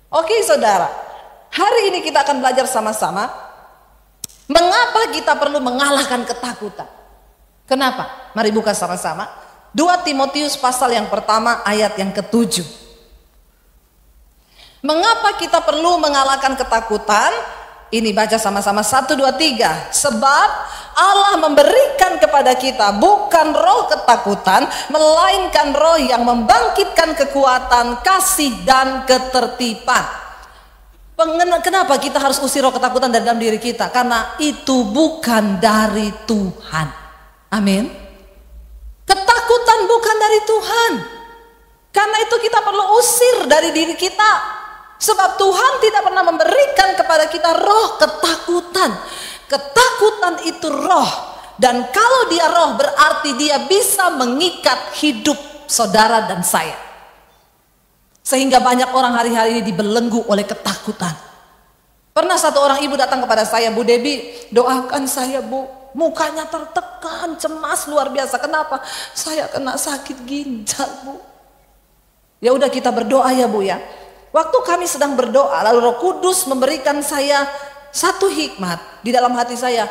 Oke saudara, hari ini kita akan belajar sama-sama mengapa kita perlu mengalahkan ketakutan. Kenapa? Mari buka sama-sama 2 Timotius pasal yang pertama ayat yang ke-7. Mengapa kita perlu mengalahkan ketakutan? Ini baca sama-sama 1, 2, 3. Sebab Allah memberikan kepada kita bukan roh ketakutan, melainkan roh yang membangkitkan kekuatan, kasih dan ketertiban. Kenapa kita harus usir roh ketakutan dari dalam diri kita? Karena itu bukan dari Tuhan. Amin. Ketakutan bukan dari Tuhan. Karena itu kita perlu usir dari diri kita. Sebab Tuhan tidak pernah memberikan kepada kita roh ketakutan. Ketakutan itu roh. Dan kalau dia roh berarti dia bisa mengikat hidup saudara dan saya. Sehingga banyak orang hari-hari ini dibelenggu oleh ketakutan. Pernah satu orang ibu datang kepada saya, Bu Debbie, doakan saya Bu. Mukanya tertekan, cemas luar biasa. Kenapa? Saya kena sakit ginjal Bu. Ya udah kita berdoa ya Bu ya. Waktu kami sedang berdoa, lalu Roh Kudus memberikan saya satu hikmat di dalam hati saya.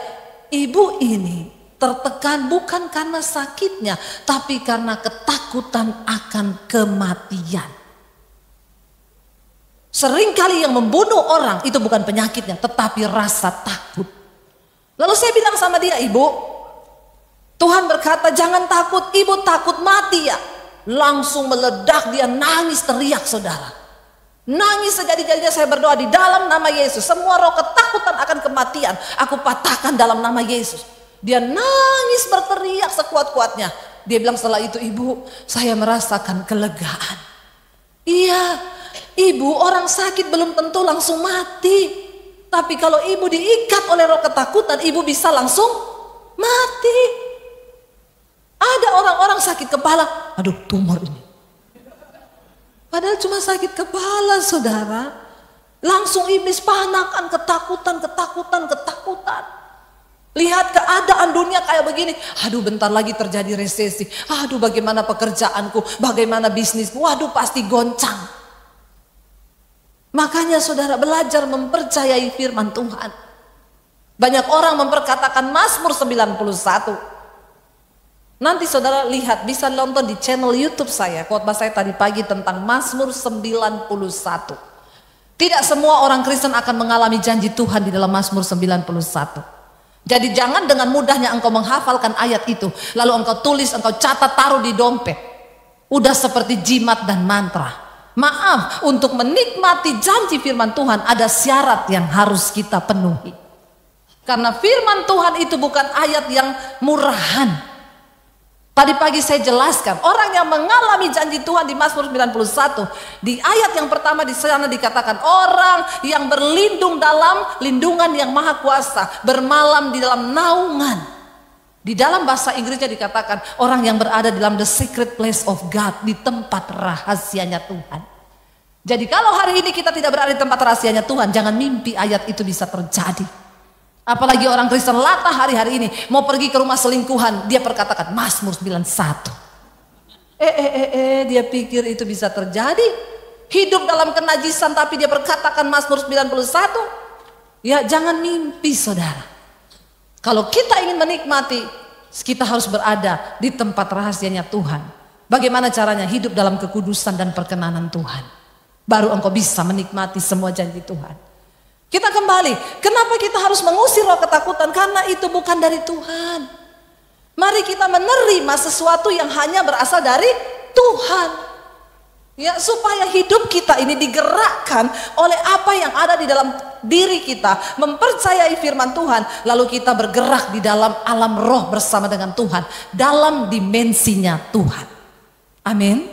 Ibu ini tertekan bukan karena sakitnya, tapi karena ketakutan akan kematian. Seringkali yang membunuh orang itu bukan penyakitnya, tetapi rasa takut. Lalu saya bilang sama dia, Ibu, Tuhan berkata jangan takut, Ibu takut mati ya. Langsung meledak, dia nangis teriak saudara. Nangis sejadi-jadinya saya berdoa di dalam nama Yesus. Semua roh ketakutan akan kematian aku patahkan dalam nama Yesus. Dia nangis berteriak sekuat-kuatnya. Dia bilang setelah itu, Ibu, saya merasakan kelegaan. Iya, Ibu, orang sakit belum tentu langsung mati. Tapi kalau Ibu diikat oleh roh ketakutan, Ibu bisa langsung mati. Ada orang-orang sakit kepala, aduh tumor ini. Padahal cuma sakit kepala saudara. Langsung iblis panakan ketakutan. Lihat keadaan dunia kayak begini. Aduh bentar lagi terjadi resesi. Aduh bagaimana pekerjaanku, bagaimana bisnisku. Waduh pasti goncang. Makanya saudara belajar mempercayai firman Tuhan. Banyak orang memperkatakan Mazmur 91. Nanti saudara lihat, bisa nonton di channel YouTube saya. Khotbah saya tadi pagi tentang Mazmur 91. Tidak semua orang Kristen akan mengalami janji Tuhan di dalam Mazmur 91. Jadi jangan dengan mudahnya engkau menghafalkan ayat itu, lalu engkau tulis, engkau catat, taruh di dompet. Udah seperti jimat dan mantra. Maaf, untuk menikmati janji firman Tuhan ada syarat yang harus kita penuhi. Karena firman Tuhan itu bukan ayat yang murahan. Tadi pagi saya jelaskan, orang yang mengalami janji Tuhan di Mazmur 91, di ayat yang pertama di sana dikatakan orang yang berlindung dalam lindungan yang maha kuasa, bermalam di dalam naungan. Di dalam bahasa Inggrisnya dikatakan orang yang berada dalam the secret place of God, di tempat rahasianya Tuhan. Jadi kalau hari ini kita tidak berada di tempat rahasianya Tuhan, jangan mimpi ayat itu bisa terjadi. Apalagi orang Kristen latah hari-hari ini mau pergi ke rumah selingkuhan, dia perkatakan Mazmur 91. Dia pikir itu bisa terjadi. Hidup dalam kenajisan tapi dia berkatakan Mazmur 91. Ya jangan mimpi saudara. Kalau kita ingin menikmati, kita harus berada di tempat rahasianya Tuhan. Bagaimana caranya? Hidup dalam kekudusan dan perkenanan Tuhan. Baru engkau bisa menikmati semua janji Tuhan. Kita kembali, kenapa kita harus mengusir roh ketakutan? Karena itu bukan dari Tuhan. Mari kita menerima sesuatu yang hanya berasal dari Tuhan. Ya, supaya hidup kita ini digerakkan oleh apa yang ada di dalam diri kita, mempercayai firman Tuhan, lalu kita bergerak di dalam alam roh bersama dengan Tuhan, dalam dimensinya Tuhan. Amin.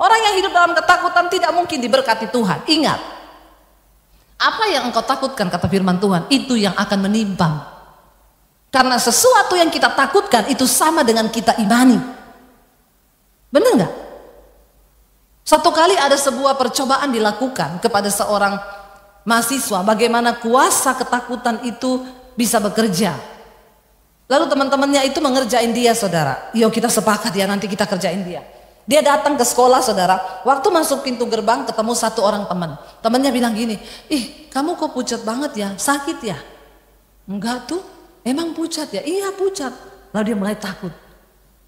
Orang yang hidup dalam ketakutan tidak mungkin diberkati Tuhan. Ingat, apa yang engkau takutkan, kata firman Tuhan, itu yang akan menimbang. Karena sesuatu yang kita takutkan itu sama dengan kita imani. Benar nggak? Satu kali ada sebuah percobaan dilakukan kepada seorang mahasiswa, bagaimana kuasa ketakutan itu bisa bekerja. Lalu teman-temannya itu mengerjain dia saudara. Yuk kita sepakat ya, nanti kita kerjain dia. Dia datang ke sekolah, saudara. Waktu masuk pintu gerbang ketemu satu orang teman. Temannya bilang gini, ih kamu kok pucat banget ya, sakit ya? Enggak tuh, emang pucat ya? Iya pucat. Lalu dia mulai takut.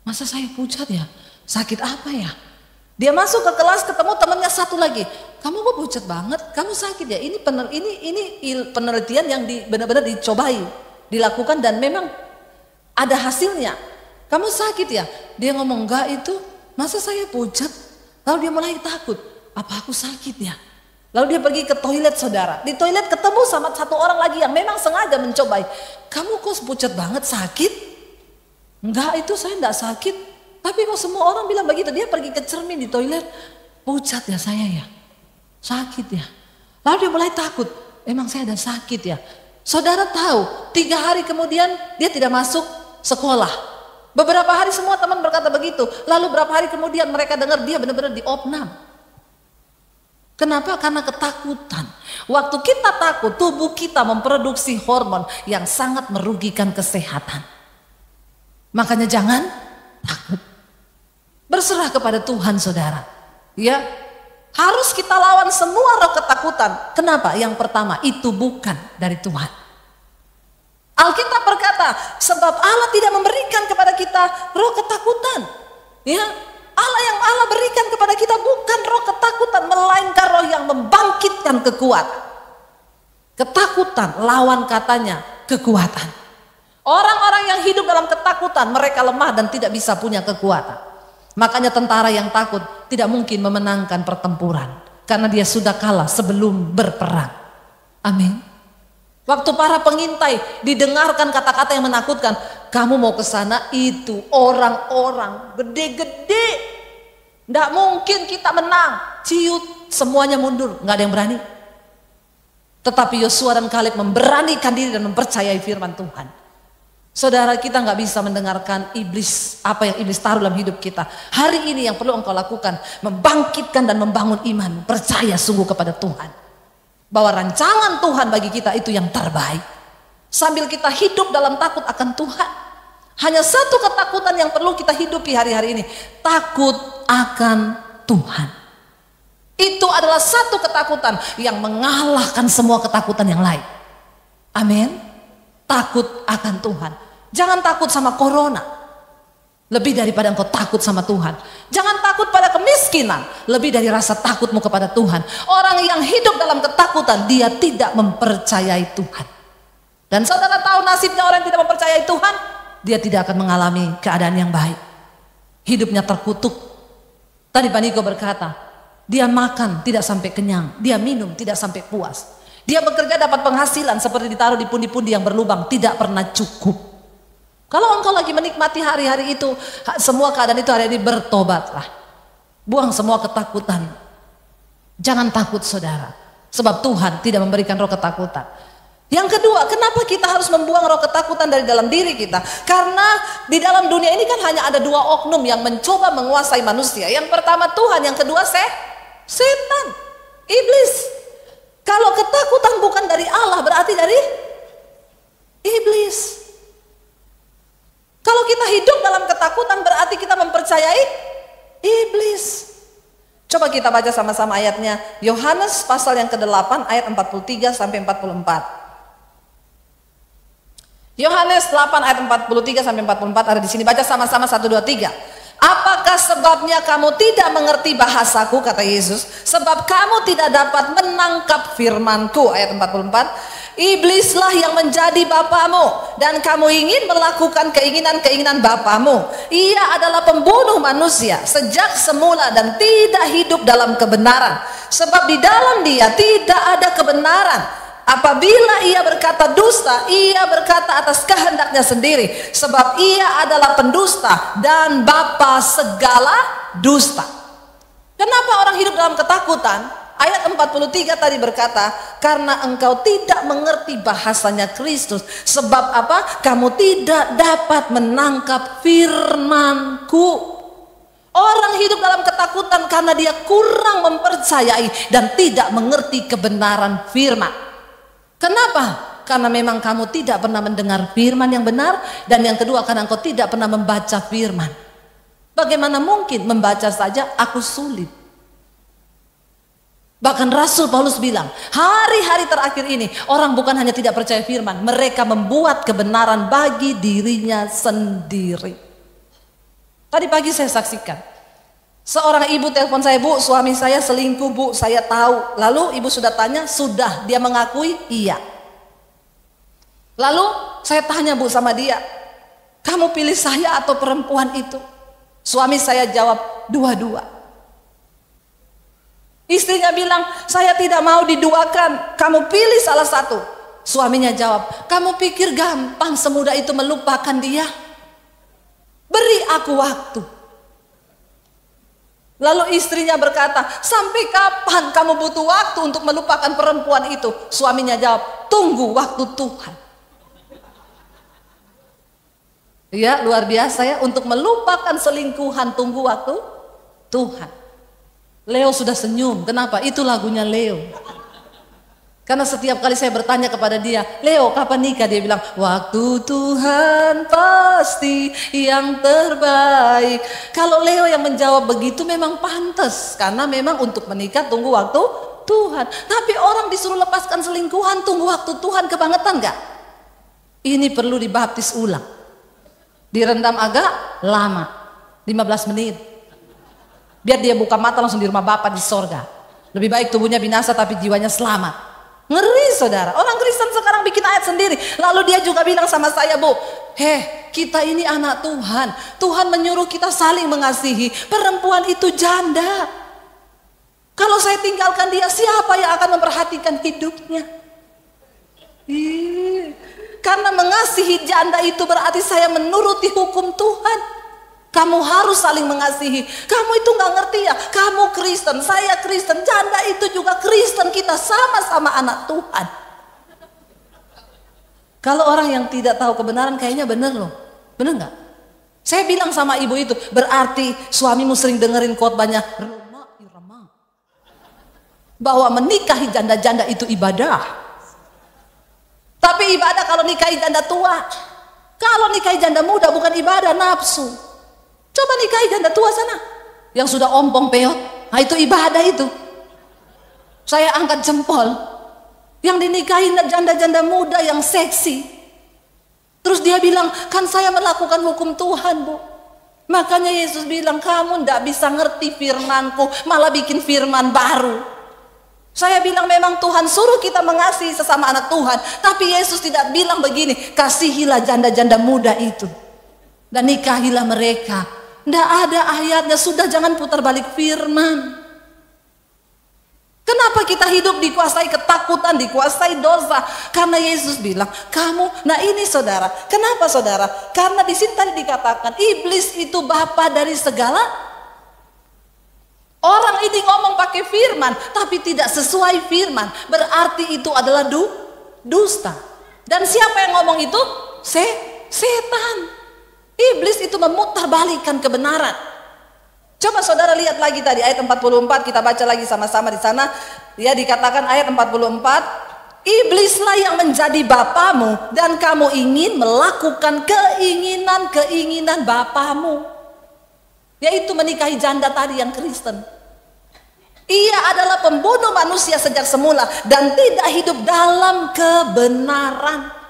Masa saya pucat ya? Sakit apa ya? Dia masuk ke kelas ketemu temannya satu lagi. Kamu kok pucat banget? Kamu sakit ya? Ini penelitian yang benar-benar dicobai, dilakukan dan memang ada hasilnya. Kamu sakit ya? Dia ngomong enggak itu. Masa saya pucat? Lalu dia mulai takut. Apa aku sakit ya? Lalu dia pergi ke toilet, saudara. Di toilet ketemu sama satu orang lagi yang memang sengaja mencobai. Kamu kok pucat banget, sakit? Enggak itu saya enggak sakit. Tapi kok semua orang bilang begitu. Dia pergi ke cermin di toilet. Pucat ya saya ya? Sakit ya? Lalu dia mulai takut. Emang saya ada sakit ya? Saudara tahu 3 hari kemudian dia tidak masuk sekolah. Beberapa hari semua teman berkata begitu. Lalu berapa hari kemudian mereka dengar dia benar-benar diopnam. Kenapa? Karena ketakutan. Waktu kita takut, tubuh kita memproduksi hormon yang sangat merugikan kesehatan. Makanya jangan takut. Berserah kepada Tuhan, saudara. Ya, harus kita lawan semua roh ketakutan. Kenapa? Yang pertama, itu bukan dari Tuhan. Alkitab berkata, sebab Allah tidak memberikan kepada kita roh ketakutan. Ya, Allah yang Allah berikan kepada kita bukan roh ketakutan, melainkan roh yang membangkitkan kekuatan. Ketakutan lawan katanya kekuatan. Orang-orang yang hidup dalam ketakutan, mereka lemah dan tidak bisa punya kekuatan. Makanya tentara yang takut tidak mungkin memenangkan pertempuran, karena dia sudah kalah sebelum berperang. Amin. Waktu para pengintai didengarkan kata-kata yang menakutkan, kamu mau ke sana itu orang-orang gede-gede, tidak mungkin kita menang. Ciut, semuanya mundur, nggak ada yang berani. Tetapi Yosua dan Kaleb memberanikan diri dan mempercayai firman Tuhan. Saudara, kita nggak bisa mendengarkan iblis, apa yang iblis taruh dalam hidup kita. Hari ini yang perlu engkau lakukan, membangkitkan dan membangun iman, percaya sungguh kepada Tuhan, bahwa rancangan Tuhan bagi kita itu yang terbaik. Sambil kita hidup dalam takut akan Tuhan, hanya satu ketakutan yang perlu kita hidupi hari-hari ini, takut akan Tuhan. Itu adalah satu ketakutan yang mengalahkan semua ketakutan yang lain. Amin. Takut akan Tuhan. Jangan takut sama corona lebih daripada engkau takut sama Tuhan. Jangan takut pada kemiskinan lebih dari rasa takutmu kepada Tuhan. Orang yang hidup dalam ketakutan, dia tidak mempercayai Tuhan. Dan saudara tahu nasibnya orang yang tidak mempercayai Tuhan, dia tidak akan mengalami keadaan yang baik. Hidupnya terkutuk. Tadi Pak Niko berkata, dia makan tidak sampai kenyang, dia minum tidak sampai puas. Dia bekerja dapat penghasilan seperti ditaruh di pundi-pundi yang berlubang, tidak pernah cukup. Kalau engkau lagi menikmati hari-hari itu, semua keadaan itu hari ini, bertobatlah. Buang semua ketakutan. Jangan takut, saudara. Sebab Tuhan tidak memberikan roh ketakutan. Yang kedua, kenapa kita harus membuang roh ketakutan dari dalam diri kita? Karena di dalam dunia ini kan hanya ada 2 oknum yang mencoba menguasai manusia. Yang pertama Tuhan, yang kedua setan, iblis. Kalau ketakutan bukan dari Allah, berarti dari iblis. Kalau kita hidup dalam ketakutan, berarti kita mempercayai iblis. Coba kita baca sama-sama ayatnya. Yohanes pasal yang ke-8 ayat 43 sampai 44. Yohanes 8 ayat 43 sampai 44 ada di sini. Baca sama-sama 1 2 3. Apakah sebabnya kamu tidak mengerti bahasaku, kata Yesus? Sebab kamu tidak dapat menangkap firmanku. Ayat 44. Iblislah yang menjadi bapamu, dan kamu ingin melakukan keinginan-keinginan bapamu. Ia adalah pembunuh manusia sejak semula dan tidak hidup dalam kebenaran. Sebab di dalam dia tidak ada kebenaran. Apabila ia berkata dusta, ia berkata atas kehendaknya sendiri, sebab ia adalah pendusta dan bapa segala dusta. Kenapa orang hidup dalam ketakutan? Ayat 43 tadi berkata, karena engkau tidak mengerti bahasanya Kristus. Sebab apa? Kamu tidak dapat menangkap firman-Ku. Orang hidup dalam ketakutan karena dia kurang mempercayai dan tidak mengerti kebenaran firman. Kenapa? Karena memang kamu tidak pernah mendengar firman yang benar, dan yang kedua karena engkau tidak pernah membaca firman. Bagaimana mungkin membaca saja aku sulit? Bahkan Rasul Paulus bilang, hari-hari terakhir ini orang bukan hanya tidak percaya firman, mereka membuat kebenaran bagi dirinya sendiri. Tadi pagi saya saksikan, seorang ibu telepon saya, "Bu, suami saya selingkuh, Bu, saya tahu." Lalu ibu sudah tanya, sudah dia mengakui? Iya. Lalu saya tanya, Bu, sama dia, "Kamu pilih saya atau perempuan itu?" Suami saya jawab, "Dua-dua." Istrinya bilang, "Saya tidak mau diduakan, kamu pilih salah satu." Suaminya jawab, "Kamu pikir gampang semudah itu melupakan dia? Beri aku waktu." Lalu istrinya berkata, "Sampai kapan kamu butuh waktu untuk melupakan perempuan itu?" Suaminya jawab, "Tunggu waktu Tuhan." Ya, luar biasa ya, untuk melupakan selingkuhan tunggu waktu Tuhan. Leo sudah senyum. Kenapa? Itu lagunya Leo. Karena setiap kali saya bertanya kepada dia, "Leo, kapan nikah?" Dia bilang, "Waktu Tuhan pasti yang terbaik." Kalau Leo yang menjawab begitu memang pantas, karena memang untuk menikah tunggu waktu Tuhan. Tapi orang disuruh lepaskan selingkuhan tunggu waktu Tuhan, kebangetan gak? Ini perlu dibaptis ulang. Direndam agak lama, 15 menit. Biar dia buka mata langsung di rumah Bapa di sorga. Lebih baik tubuhnya binasa tapi jiwanya selamat. Ngeri saudara. Orang Kristen sekarang bikin ayat sendiri. Lalu dia juga bilang sama saya, "Bu, kita ini anak Tuhan. Tuhan menyuruh kita saling mengasihi. Perempuan itu janda. Kalau saya tinggalkan dia, siapa yang akan memperhatikan hidupnya?" Karena mengasihi janda itu berarti saya menuruti hukum Tuhan. Kamu harus saling mengasihi. Kamu itu gak ngerti ya, kamu Kristen, saya Kristen, janda itu juga Kristen, kita sama-sama anak Tuhan. Kalau orang yang tidak tahu kebenaran kayaknya bener loh. Bener gak? Saya bilang sama ibu itu, berarti suamimu sering dengerin khotbahnya Roma Irama, bahwa menikahi janda-janda itu ibadah. Tapi ibadah kalau nikahi janda tua. Kalau nikahi janda muda bukan ibadah, nafsu. Coba nikahi janda tua sana yang sudah ompong peot. Nah itu ibadah itu. Saya angkat jempol. Yang dinikahi janda-janda muda yang seksi. Terus dia bilang, "Kan saya melakukan hukum Tuhan, Bu." Makanya Yesus bilang, "Kamu tidak bisa ngerti firmanku, malah bikin firman baru." Saya bilang memang Tuhan suruh kita mengasihi sesama anak Tuhan. Tapi Yesus tidak bilang begini, "Kasihilah janda-janda muda itu dan nikahilah mereka." Tidak ada ayatnya, sudah jangan putar balik firman. Kenapa kita hidup dikuasai ketakutan, dikuasai dosa? Karena Yesus bilang, kamu, nah ini saudara, kenapa saudara? Karena di sini tadi dikatakan, iblis itu bapa dari segala. Orang ini ngomong pakai firman, tapi tidak sesuai firman. Berarti itu adalah dusta. Dan siapa yang ngomong itu? Setan. Iblis itu memutarbalikkan kebenaran. Coba saudara lihat lagi tadi ayat 44, kita baca lagi sama-sama di sana. Ya, dikatakan ayat 44, "Iblislah yang menjadi bapamu dan kamu ingin melakukan keinginan-keinginan bapamu." Yaitu menikahi janda tadi yang Kristen. Ia adalah pembunuh manusia sejak semula dan tidak hidup dalam kebenaran.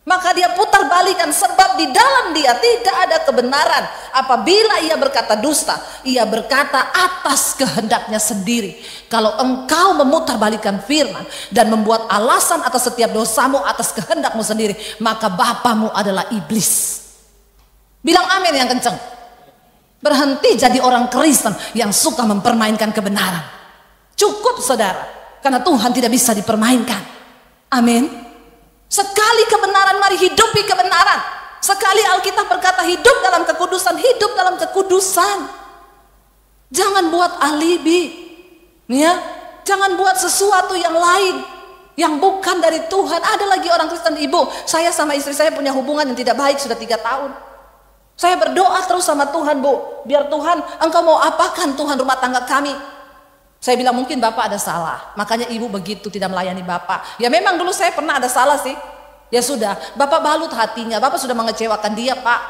Maka dia putar balikan, sebab di dalam dia tidak ada kebenaran. Apabila ia berkata dusta, ia berkata atas kehendaknya sendiri. Kalau engkau memutar balikan firman dan membuat alasan atas setiap dosamu atas kehendakmu sendiri, maka bapamu adalah iblis. Bilang amin yang kenceng. Berhenti jadi orang Kristen yang suka mempermainkan kebenaran. Cukup saudara, karena Tuhan tidak bisa dipermainkan. Amin. Sekali kebenaran, mari hidupi kebenaran. Sekali Alkitab berkata hidup dalam kekudusan, hidup dalam kekudusan. Jangan buat alibi, ya. Jangan buat sesuatu yang lain yang bukan dari Tuhan. Ada lagi orang Kristen, "Ibu, saya sama istri saya punya hubungan yang tidak baik sudah 3 tahun. Saya berdoa terus sama Tuhan, Bu. Biar Tuhan, engkau mau apakan Tuhan rumah tangga kami?" Saya bilang, "Mungkin Bapak ada salah, makanya Ibu begitu tidak melayani Bapak." Ya memang dulu saya pernah ada salah sih. Ya sudah, Bapak balut hatinya, Bapak sudah mengecewakan dia, Pak.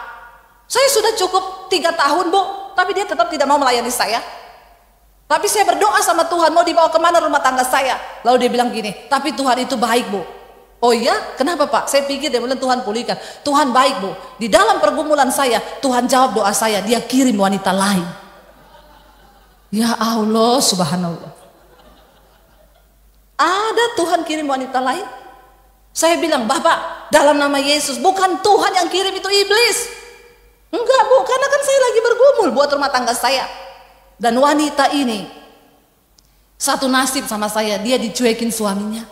Saya sudah cukup 3 tahun, Bu. tapi dia tetap tidak mau melayani saya. Tapi saya berdoa sama Tuhan, mau dibawa kemana rumah tangga saya. Lalu dia bilang gini, tapi Tuhan itu baik, Bu. Oh iya? Kenapa, Pak? Saya pikir dia bilang Tuhan pulihkan. Tuhan baik, Bu. Di dalam pergumulan saya, Tuhan jawab doa saya, dia kirim wanita lain. Ya Allah, subhanallah. Ada Tuhan kirim wanita lain? Saya bilang, Bapak, dalam nama Yesus, bukan Tuhan yang kirim, itu iblis. Enggak, Bu, karena kan saya lagi bergumul buat rumah tangga saya. Dan wanita ini satu nasib sama saya, dia dicuekin suaminya.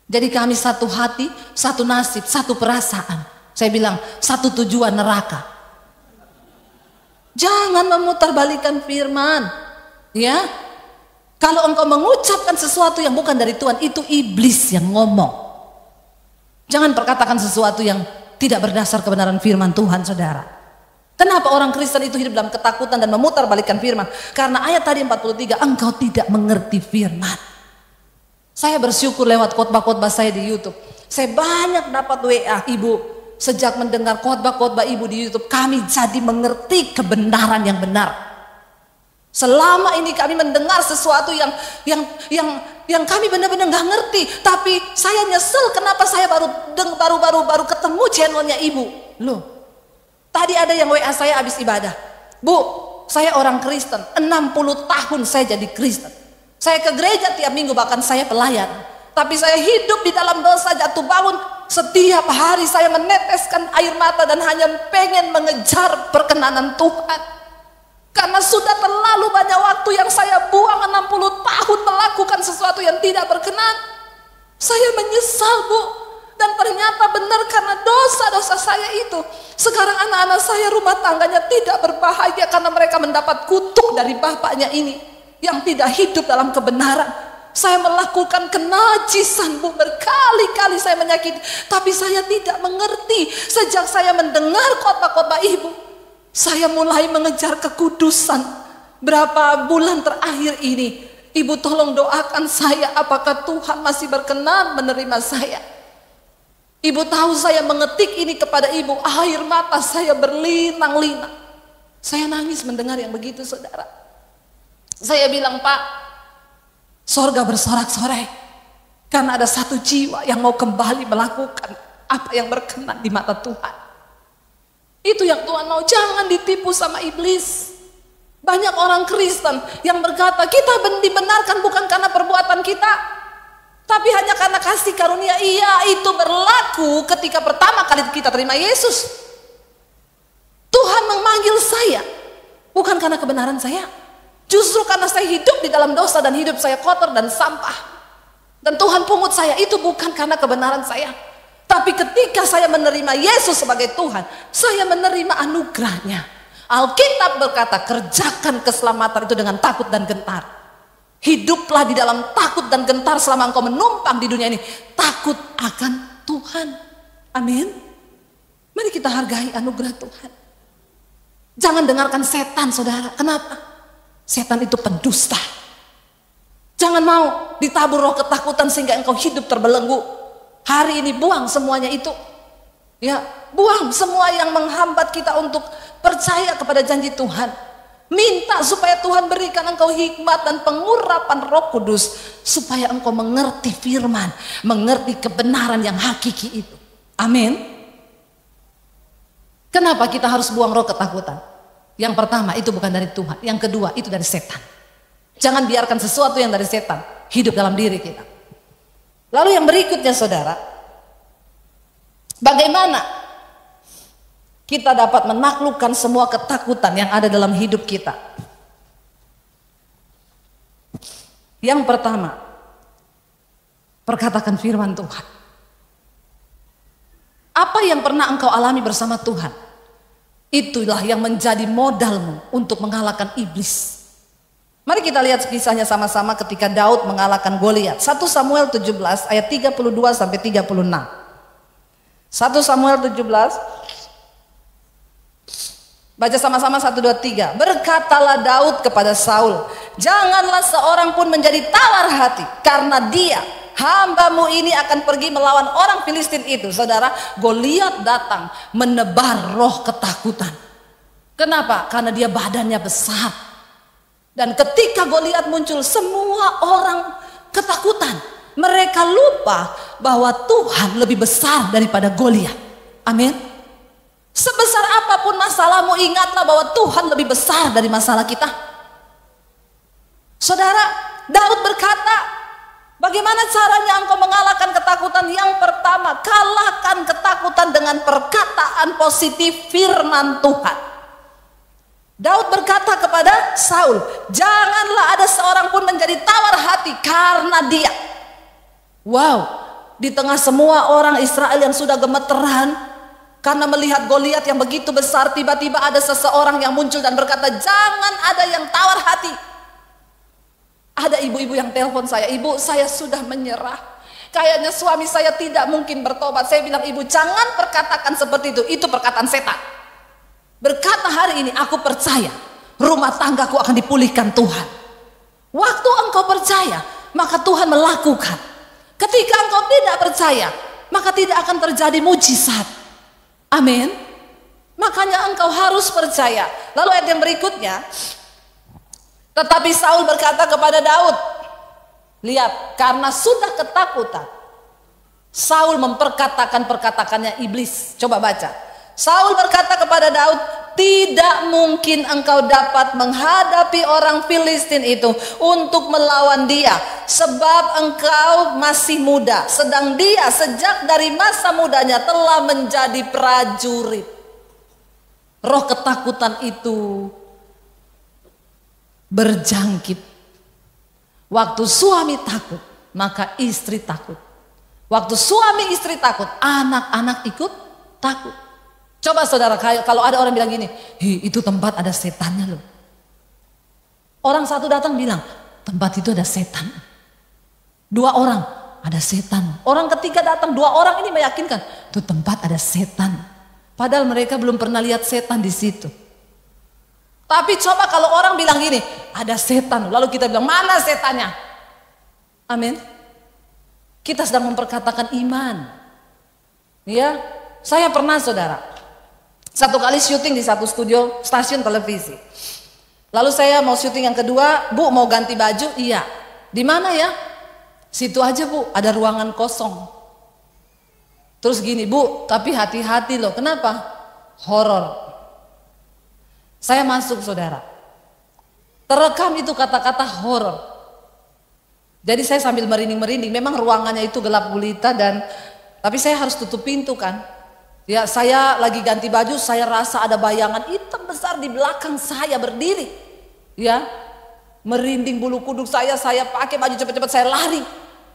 Jadi kami satu hati, satu nasib, satu perasaan. Saya bilang, satu tujuan, neraka. Jangan memutarbalikkan firman. Ya, kalau engkau mengucapkan sesuatu yang bukan dari Tuhan, itu iblis yang ngomong. Jangan perkatakan sesuatu yang tidak berdasar kebenaran firman Tuhan, saudara. Kenapa orang Kristen itu hidup dalam ketakutan dan memutarbalikkan firman? Karena ayat tadi 43, engkau tidak mengerti firman. Saya bersyukur lewat khotbah-khotbah saya di YouTube. Saya banyak dapat WA, Ibu, sejak mendengar khotbah-khotbah Ibu di YouTube, kami jadi mengerti kebenaran yang benar. Selama ini kami mendengar sesuatu yang kami benar-benar nggak ngerti, tapi saya nyesel kenapa saya baru ketemu channelnya Ibu. Loh, tadi ada yang WA saya habis ibadah. Bu, saya orang Kristen, 60 tahun saya jadi Kristen. Saya ke gereja tiap minggu, bahkan saya pelayan. Tapi saya hidup di dalam dosa, jatuh bangun. Setiap hari saya meneteskan air mata dan hanya pengen mengejar perkenanan Tuhan. Karena sudah terlalu banyak waktu yang saya buang, 60 tahun melakukan sesuatu yang tidak berkenan. Saya menyesal, Bu. Dan ternyata benar, karena dosa-dosa saya itu, sekarang anak-anak saya rumah tangganya tidak berbahagia karena mereka mendapat kutuk dari bapaknya ini yang tidak hidup dalam kebenaran. Saya melakukan kenajisan, Bu, berkali-kali saya menyakiti, tapi saya tidak mengerti. Sejak saya mendengar khotbah-khotbah Ibu, saya mulai mengejar kekudusan. Berapa bulan terakhir ini, Ibu tolong doakan saya, apakah Tuhan masih berkenan menerima saya. Ibu tahu saya mengetik ini kepada Ibu, air mata saya berlinang-linang. Saya nangis mendengar yang begitu, saudara. Saya bilang, Pak, sorga bersorak-sorai karena ada satu jiwa yang mau kembali melakukan apa yang berkenan di mata Tuhan. Itu yang Tuhan mau. Jangan ditipu sama iblis. Banyak orang Kristen yang berkata, kita dibenarkan bukan karena perbuatan kita, tapi hanya karena kasih karunia. Iya, itu berlaku ketika pertama kali kita terima Yesus. Tuhan memanggil saya bukan karena kebenaran saya, justru karena saya hidup di dalam dosa dan hidup saya kotor dan sampah. Dan Tuhan pungut saya, itu bukan karena kebenaran saya, tapi ketika saya menerima Yesus sebagai Tuhan, saya menerima anugerahnya. Alkitab berkata, kerjakan keselamatan itu dengan takut dan gentar. Hiduplah di dalam takut dan gentar selama engkau menumpang di dunia ini. Takut akan Tuhan. Amin. Mari kita hargai anugerah Tuhan. Jangan dengarkan setan, saudara. Kenapa? Setan itu pendusta. Jangan mau ditabur roh ketakutan sehingga engkau hidup terbelenggu. Hari ini buang semuanya itu. Ya, buang semua yang menghambat kita untuk percaya kepada janji Tuhan. Minta supaya Tuhan berikan engkau hikmat dan pengurapan Roh Kudus supaya engkau mengerti firman, mengerti kebenaran yang hakiki itu. Amin. Kenapa kita harus buang roh ketakutan? Yang pertama, itu bukan dari Tuhan. Yang kedua, itu dari setan. Jangan biarkan sesuatu yang dari setan hidup dalam diri kita. Lalu yang berikutnya, saudara, bagaimana kita dapat menaklukkan semua ketakutan yang ada dalam hidup kita? Yang pertama, perkatakan firman Tuhan. Apa yang pernah engkau alami bersama Tuhan, itulah yang menjadi modalmu untuk mengalahkan iblis. Mari kita lihat kisahnya sama-sama ketika Daud mengalahkan Goliat. 1 Samuel 17 ayat 32 sampai 36. 1 Samuel 17, baca sama-sama 1, 2, 3. Berkatalah Daud kepada Saul, janganlah seorang pun menjadi tawar hati, karena dia, hambamu ini akan pergi melawan orang Filistin itu. Saudara, Goliat datang menebar roh ketakutan. Kenapa? Karena dia badannya besar. Dan ketika Goliat muncul, semua orang ketakutan. Mereka lupa bahwa Tuhan lebih besar daripada Goliat. Amin. Sebesar apapun masalahmu, ingatlah bahwa Tuhan lebih besar dari masalah kita. Saudara, Daud berkata, bagaimana caranya engkau mengalahkan ketakutan? Yang pertama, kalahkan ketakutan dengan perkataan positif firman Tuhan. Daud berkata kepada Saul, janganlah ada seorang pun menjadi tawar hati karena dia. Wow, di tengah semua orang Israel yang sudah gemeteran karena melihat Goliat yang begitu besar, tiba-tiba ada seseorang yang muncul dan berkata, jangan ada yang tawar hati. Ada ibu-ibu yang telepon saya, ibu saya sudah menyerah. Kayaknya suami saya tidak mungkin bertobat. Saya bilang, ibu jangan perkatakan seperti itu perkataan setan. Berkata hari ini, aku percaya rumah tanggaku akan dipulihkan Tuhan. Waktu engkau percaya, maka Tuhan melakukan. Ketika engkau tidak percaya, maka tidak akan terjadi mujizat. Amin. Makanya engkau harus percaya. Lalu ayat yang berikutnya, tetapi Saul berkata kepada Daud, lihat, karena sudah ketakutan, Saul memperkatakan perkataannya iblis. Coba baca. Saul berkata kepada Daud, tidak mungkin engkau dapat menghadapi orang Filistin itu untuk melawan dia, sebab engkau masih muda, sedang dia sejak dari masa mudanya telah menjadi prajurit. Roh ketakutan itu berjangkit. Waktu suami takut, maka istri takut. Waktu suami istri takut, anak-anak ikut takut. Coba saudara, kalau ada orang bilang gini, itu tempat ada setannya loh. Orang satu datang bilang, tempat itu ada setan. Dua orang, ada setan. Orang ketiga datang, dua orang ini meyakinkan, itu tempat ada setan. Padahal mereka belum pernah lihat setan di situ. Tapi coba kalau orang bilang gini, ada setan. Lalu kita bilang, mana setannya? Amin. Kita sedang memperkatakan iman. Ya, saya pernah saudara, satu kali syuting di satu studio stasiun televisi. Lalu saya mau syuting yang kedua, Bu mau ganti baju? Iya. Di mana ya? Situ aja Bu, ada ruangan kosong. Terus gini, Bu, tapi hati-hati loh. Kenapa? Horor. Saya masuk saudara. Terekam itu kata-kata horor. Jadi saya sambil merinding-merinding. Memang ruangannya itu gelap gulita tapi saya harus tutup pintu kan. Ya, saya lagi ganti baju, saya rasa ada bayangan hitam besar di belakang saya berdiri. Ya, merinding bulu kuduk saya pakai baju cepat-cepat, saya lari.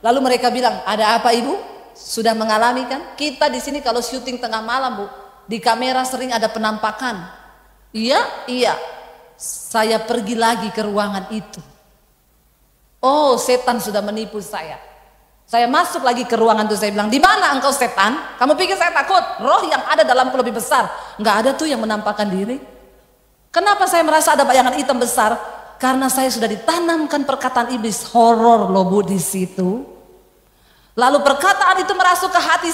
Lalu mereka bilang, ada apa ibu? Sudah mengalami kan? Kita di sini kalau syuting tengah malam Bu, di kamera sering ada penampakan. Iya. Saya pergi lagi ke ruangan itu. Oh, setan sudah menipu saya. Saya masuk lagi ke ruangan itu, saya bilang, di mana engkau setan? Kamu pikir saya takut? Roh yang ada dalamku lebih besar. Nggak ada tuh yang menampakkan diri. Kenapa saya merasa ada bayangan hitam besar? Karena saya sudah ditanamkan perkataan iblis, horor loh Bu di situ. Lalu perkataan itu merasuk ke hati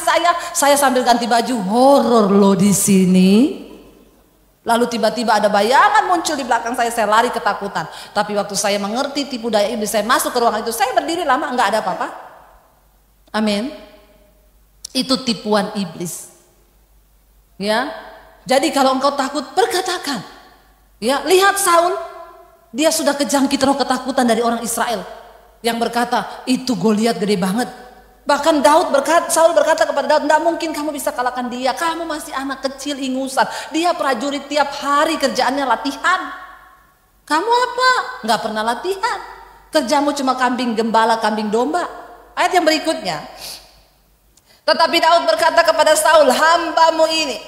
saya sambil ganti baju, horor loh di sini. Lalu tiba-tiba ada bayangan muncul di belakang saya lari ketakutan. Tapi waktu saya mengerti tipu daya iblis, saya masuk ke ruangan itu, saya berdiri lama, nggak ada apa-apa. Amin. Itu tipuan iblis. Ya. Jadi kalau engkau takut, berkatakan. Ya, lihat Saul, dia sudah kejangkit roh ketakutan dari orang Israel yang berkata, itu Goliat gede banget. Bahkan Saul berkata kepada Daud, tidak mungkin kamu bisa kalahkan dia. Kamu masih anak kecil ingusan. Dia prajurit tiap hari kerjaannya latihan. Kamu apa? Nggak pernah latihan. Kerjamu cuma kambing gembala, kambing domba. Ayat yang berikutnya, tetapi Daud berkata kepada Saul, hambamu ini.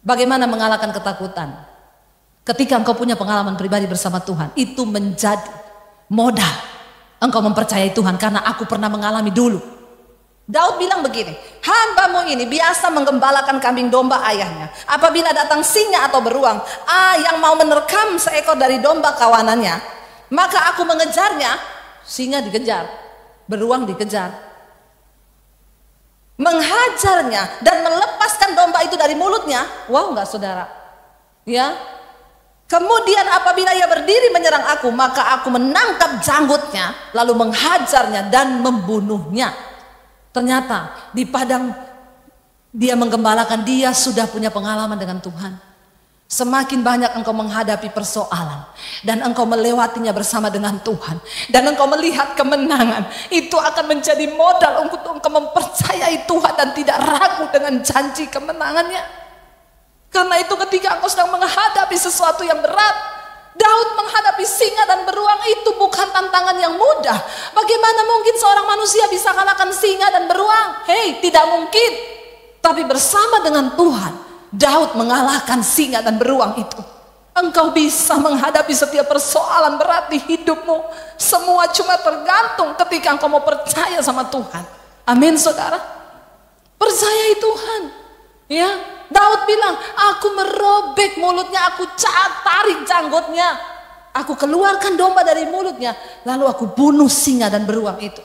Bagaimana mengalahkan ketakutan? Ketika engkau punya pengalaman pribadi bersama Tuhan, itu menjadi modal engkau mempercayai Tuhan, karena aku pernah mengalami dulu. Daud bilang begini, hambamu ini biasa menggembalakan kambing domba ayahnya. Apabila datang singa atau beruang yang mau menerkam seekor dari domba kawanannya, maka aku mengejarnya. Singa dikejar, beruang dikejar, menghajarnya dan melepaskan domba itu dari mulutnya. Wow, enggak saudara? Ya. Kemudian apabila ia berdiri menyerang aku, maka aku menangkap janggutnya, lalu menghajarnya dan membunuhnya. Ternyata di padang dia menggembalakan, dia sudah punya pengalaman dengan Tuhan. Semakin banyak engkau menghadapi persoalan dan engkau melewatinya bersama dengan Tuhan, dan engkau melihat kemenangan, itu akan menjadi modal untuk engkau mempercayai Tuhan dan tidak ragu dengan janji kemenangannya. Karena itu ketika engkau sedang menghadapi sesuatu yang berat, Daud menghadapi singa dan beruang itu bukan tantangan yang mudah. Bagaimana mungkin seorang manusia bisa kalahkan singa dan beruang? Hei, tidak mungkin. Tapi bersama dengan Tuhan, Daud mengalahkan singa dan beruang itu. Engkau bisa menghadapi setiap persoalan berat di hidupmu. Semua cuma tergantung ketika engkau mau percaya sama Tuhan. Amin, saudara. Percayai Tuhan. Ya, Daud bilang, aku merobek mulutnya, aku tarik janggutnya, aku keluarkan domba dari mulutnya, lalu aku bunuh singa dan beruang itu.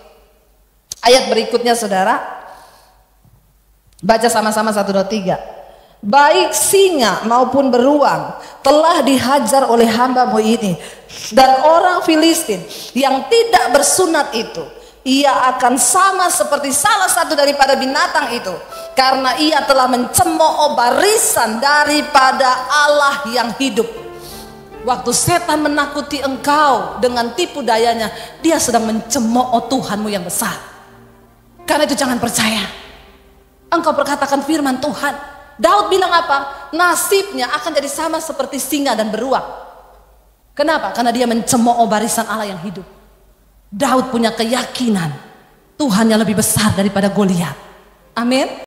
Ayat berikutnya, saudara, baca sama-sama 1, 2, 3. Baik singa maupun beruang telah dihajar oleh hambamu ini, dan orang Filistin yang tidak bersunat itu, ia akan sama seperti salah satu daripada binatang itu, karena ia telah mencemooh barisan daripada Allah yang hidup. Waktu setan menakuti engkau dengan tipu dayanya, dia sedang mencemooh Tuhanmu yang besar. Karena itu jangan percaya. Engkau perkatakan firman Tuhan. Daud bilang apa? Nasibnya akan jadi sama seperti singa dan beruang. Kenapa? Karena dia mencemooh barisan Allah yang hidup. Daud punya keyakinan Tuhan yang lebih besar daripada Goliat. Amin.